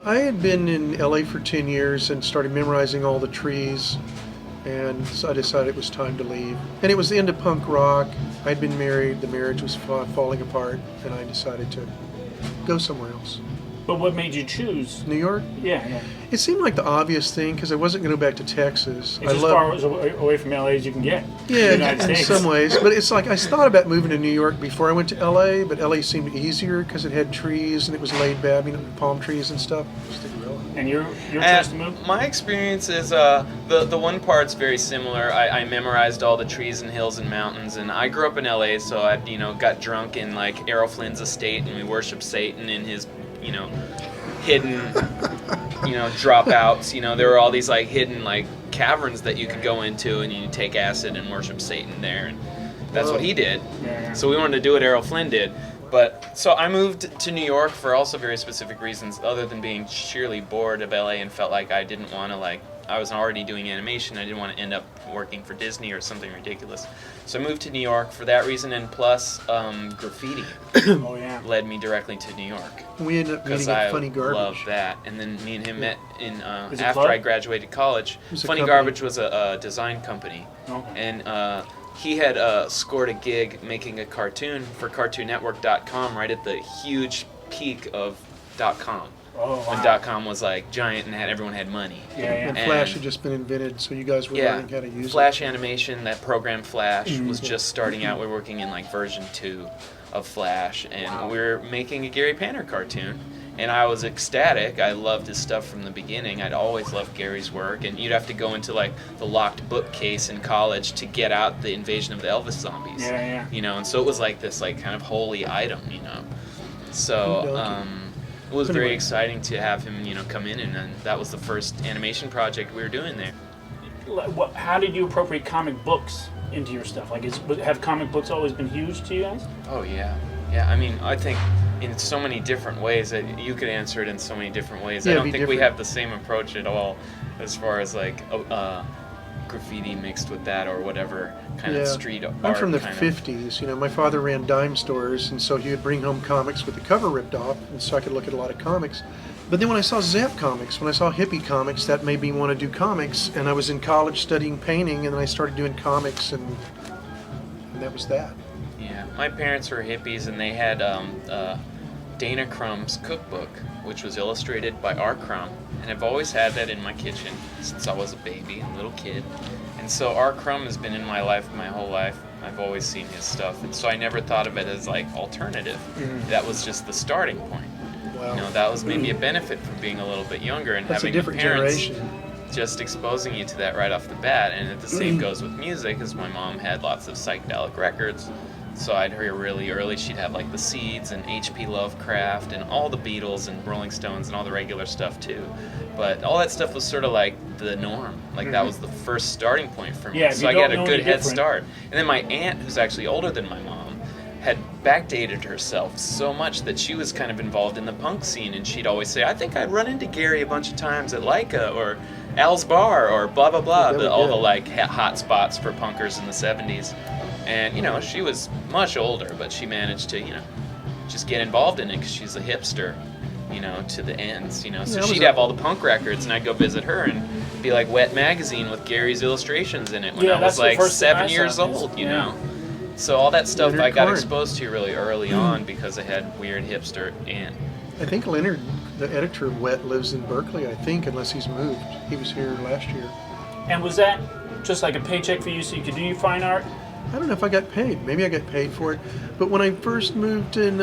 I had been in LA for 10 years and started memorizing all the trees, and so I decided it was time to leave. And it was the end of punk rock. I'd been married, the marriage was falling apart, and I decided to go somewhere else. But what made you choose? New York? Yeah. It seemed like the obvious thing because I wasn't going to go back to Texas. It's as far away from LA as you can get. Yeah, in the United in States. some ways. But it's like I thought about moving to New York before I went to LA, but LA seemed easier because it had trees and it was laid back, palm trees and stuff. And your choice to move? My experience is the one part's very similar. I memorized all the trees and hills and mountains, and I grew up in LA, so I got drunk in like Errol Flynn's estate, and we worshiped Satan in his hidden dropouts. There were all these like hidden like caverns that you could go into, and you take acid and worship Satan there, and that's what he did. Yeah. So we wanted to do what Errol Flynn did. But so I moved to New York for also very specific reasons, other than being sheerly bored of LA and felt like I didn't want to I was already doing animation. I didn't want to end up working for Disney or something ridiculous. So I moved to New York for that reason, and plus graffiti led me directly to New York. We ended up meeting at Funny Garbage. Because I love that. And then me and him met in after I graduated college. Funny Garbage was a design company. Okay. And he had scored a gig making a cartoon for CartoonNetwork.com right at the huge peak of .com. Oh, wow. When .com was like giant and everyone had money. And Flash had just been invented, so you guys were learning how to use Flash animation, that program Flash was just starting out. We were working in like version 2 of Flash, and we were making a Gary Panter cartoon. And I was ecstatic. I loved his stuff from the beginning. I'd always loved Gary's work, and you'd have to go into like the locked bookcase in college to get out the Invasion of the Elvis Zombies. Yeah. And so it was like this like kind of holy item, So it was very exciting to have him, come in, and that was the first animation project we were doing there. How did you appropriate comic books into your stuff? Have comic books always been huge to you guys? Oh yeah. I mean, I think in so many different ways that you could answer it in so many different ways. I don't think we have the same approach at all as far as like graffiti mixed with that or whatever kind of street art. I'm from the 50s. My father ran dime stores, and so he would bring home comics with the cover ripped off, and so I could look at a lot of comics. But then when I saw Zap comics, when I saw hippie comics, that made me want to do comics, and I was in college studying painting, and then I started doing comics, and that was that. Yeah, my parents were hippies, and they had Dana Crumb's cookbook, which was illustrated by R. Crumb, and I've always had that in my kitchen since I was a baby and little kid. And so R. Crumb has been in my life my whole life. I've always seen his stuff, and so I never thought of it as like alternative. That was just the starting point. Wow. That was maybe a benefit from being a little bit younger and That's having a different parents generation. just exposing you to that right off the bat. And the same goes with music, as my mom had lots of psychedelic records. So I'd hear really early. She'd have like the Seeds and H.P. Lovecraft and all the Beatles and Rolling Stones and all the regular stuff too. But all that stuff was sort of like the norm. Like that was the first starting point for me. Yeah, so I got a good head start. And then my aunt, who's actually older than my mom, had backdated herself so much that she was kind of involved in the punk scene, and she'd always say, I think I'd run into Gary a bunch of times at Leica or Al's Bar or blah blah blah, all the like hot spots for punkers in the 70s. And she was much older, but she managed to just get involved in it because she's a hipster, to the ends, So she'd have all the punk records, and I'd go visit her and be like Wet Magazine with Gary's illustrations in it when I was like 7 years old, you know. So all that stuff I got exposed to really early on because I had weird hipster aunt. I think Leonard, the editor of Wet, lives in Berkeley, unless he's moved. He was here last year. And was that just like a paycheck for you so you could do your fine art? I don't know if I got paid. Maybe I got paid for it. But when I first moved in,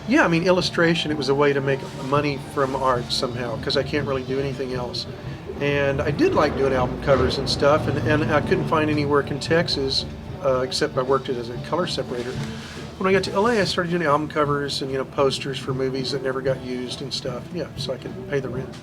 illustration, it was a way to make money from art somehow, because I can't really do anything else. And I did like doing album covers and stuff, and I couldn't find any work in Texas, except I worked it as a color separator. When I got to LA, I started doing album covers and posters for movies that never got used and stuff. Yeah, so I could pay the rent.